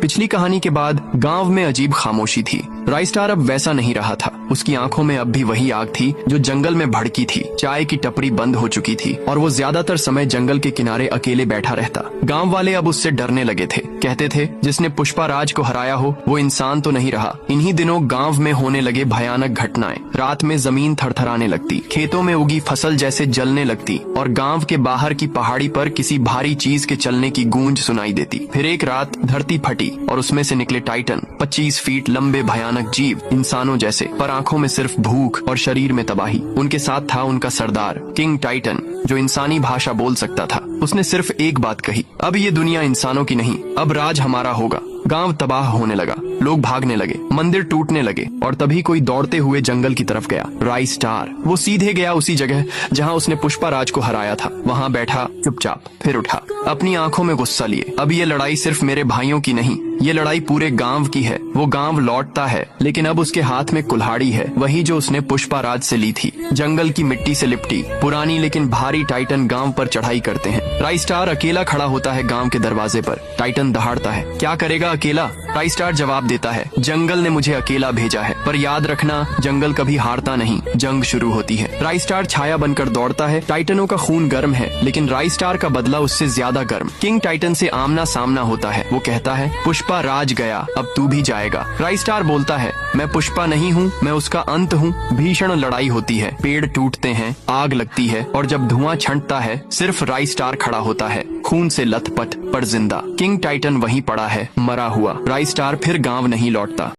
पिछली कहानी के बाद गांव में अजीब खामोशी थी। राइस्टार अब वैसा नहीं रहा था। उसकी आंखों में अब भी वही आग थी जो जंगल में भड़की थी। चाय की टपरी बंद हो चुकी थी और वो ज्यादातर समय जंगल के किनारे अकेले बैठा रहता। गांव वाले अब उससे डरने लगे थे। कहते थे जिसने पुष्पाराज को हराया हो वो इंसान तो नहीं रहा। इन्हीं दिनों गांव में होने लगे भयानक घटनाएं। रात में जमीन थरथराने लगती, खेतों में उगी फसल जैसे जलने लगती और गांव के बाहर की पहाड़ी पर किसी भारी चीज के चलने की गूंज सुनाई देती। फिर एक रात धरती फटी और उसमें से निकले टाइटन, 25 फीट लंबे भयानक जीव, इंसानों जैसे, पर आंखों में सिर्फ भूख और शरीर में तबाही। उनके साथ था उनका सरदार किंग टाइटन, जो इंसानी भाषा बोल सकता था। उसने सिर्फ एक बात कही, अब ये दुनिया इंसानों की नहीं, अब राज हमारा होगा। गांव तबाह होने लगा, लोग भागने लगे, मंदिर टूटने लगे और तभी कोई दौड़ते हुए जंगल की तरफ गया। राइस्टार। वो सीधे गया उसी जगह जहां उसने पुष्पाराज को हराया था। वहां बैठा चुपचाप, फिर उठा, अपनी आंखों में गुस्सा लिए। अब ये लड़ाई सिर्फ मेरे भाइयों की नहीं, ये लड़ाई पूरे गांव की है। वो गांव लौटता है, लेकिन अब उसके हाथ में कुल्हाड़ी है, वही जो उसने पुष्पाराज से ली थी। जंगल की मिट्टी से लिपटी पुरानी लेकिन भारी टाइटन गांव पर चढ़ाई करते हैं। राइस्टार अकेला खड़ा होता है गांव के दरवाजे पर। टाइटन दहाड़ता है, क्या करेगा अकेला? राइस्टार जवाब देता है, जंगल ने मुझे अकेला भेजा है, पर याद रखना जंगल कभी हारता नहीं, जंग शुरू होती है। राइस्टार छाया बनकर दौड़ता है। टाइटनों का खून गर्म है, लेकिन राइस्टार का बदला उससे ज्यादा गर्म। किंग टाइटन से आमना सामना होता है। वो कहता है, पुष्पा राज गया, अब तू भी जाएगा। राइस्टार बोलता है, मैं पुष्पा नहीं हूँ, मैं उसका अंत हूँ। भीषण लड़ाई होती है, पेड़ टूटते हैं, आग लगती है और जब धुआं छंटता है सिर्फ राइस्टार खड़ा होता है, खून से लथपथ पर जिंदा। किंग टाइटन वहीं पड़ा है, मरा हुआ। राइस्टार फिर गांव नहीं लौटता।